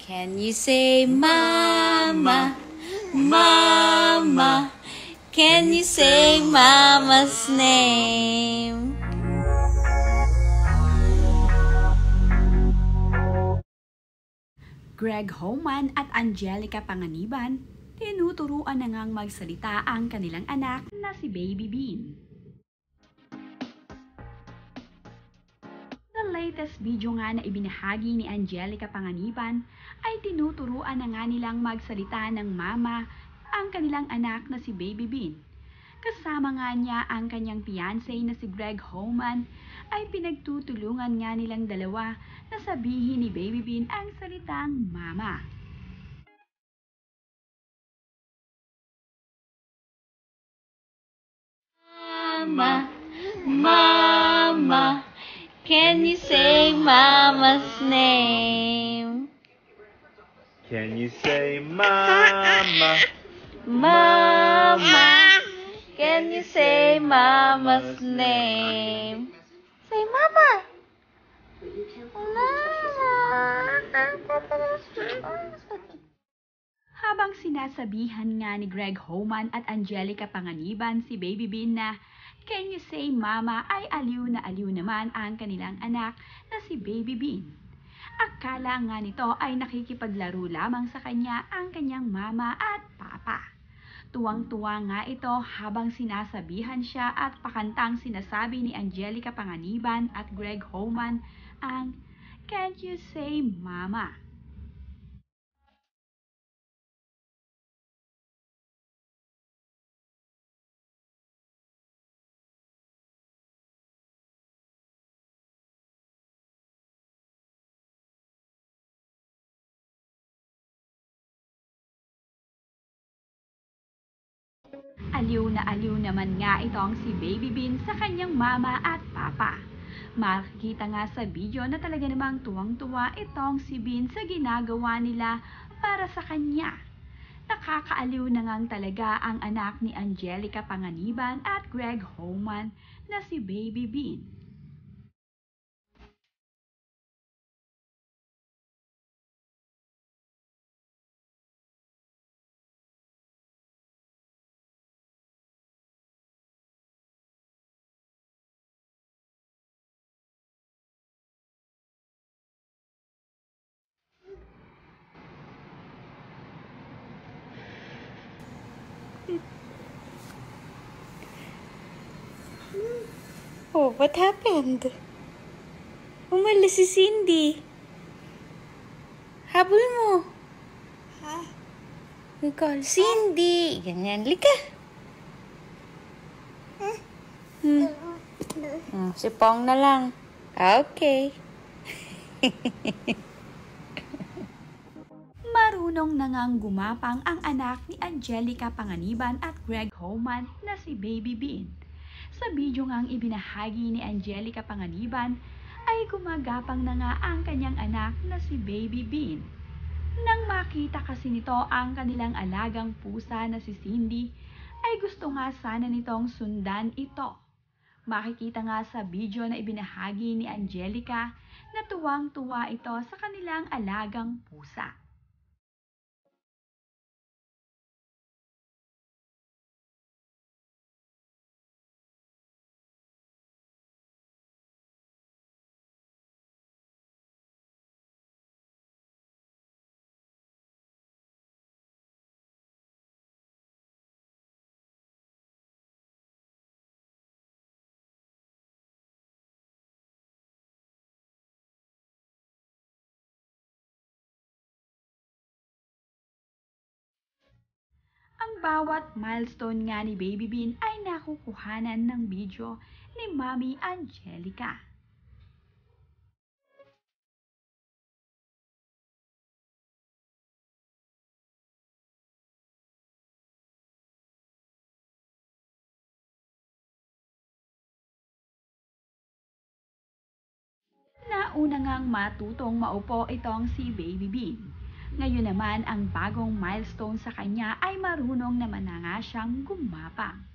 Can you say mama, mama? Can you say mama's name? Greg Homan at Angelica Panganiban, tinuturuan na ngang magsalita ang kanilang anak na si Baby Bean. Sa latest video nga na ibinahagi ni Angelica Panganiban ay tinuturuan na nga nilang magsalita ng mama ang kanilang anak na si Baby Bean. Kasama nga niya ang kanyang fiancé na si Greg Homan ay pinagtutulungan nga nilang dalawa na sabihin ni Baby Bean ang salitang mama. Mama, mama, can you say mama's name? Can you say mama? Mama, can you say mama's name? Say mama. Habang sinasabihan nga ni Greg Homan at Angelica Panganiban si Baby Bean na can you say mama ay aliw na aliw naman ang kanilang anak na si Baby Bean. Akala nga nito ay nakikipaglaro lamang sa kanya ang kanyang mama at papa. Tuwang-tuwa nga ito habang sinasabihan siya at pakantang sinasabi ni Angelica Panganiban at Greg Homan ang can't you say mama? Aliw na aliw naman nga itong si Baby Bean sa kanyang mama at papa. Makikita nga sa video na talaga namang tuwang-tuwa itong si Bean sa ginagawa nila para sa kanya. Nakakaaliw na ngang talaga ang anak ni Angelica Panganiban at Greg Homan na si Baby Bean. Oh, what happened? Umalis si Cindy. Habol mo. We call Cindy. Ganyan, lika. Si Pong na lang. Okay. Marunong na ngang gumapang ang anak ni Angelica Panganiban at Greg Homan na si Baby Bean. Sa video ngang ibinahagi ni Angelica Panganiban ay gumagapang na nga ang kanyang anak na si Baby Bean. Nang makita kasi nito ang kanilang alagang pusa na si Cindy, ay gusto nga sana nitong sundan ito. Makikita nga sa video na ibinahagi ni Angelica na tuwang-tuwa ito sa kanilang alagang pusa. Ang bawat milestone nga ni Baby Bean ay nakukuhanan ng video ni Mami Angelica. Nauna ngang matutong maupo itong si Baby Bean. Ngayon naman ang bagong milestone sa kanya ay marunong naman na nga siyang gumapang.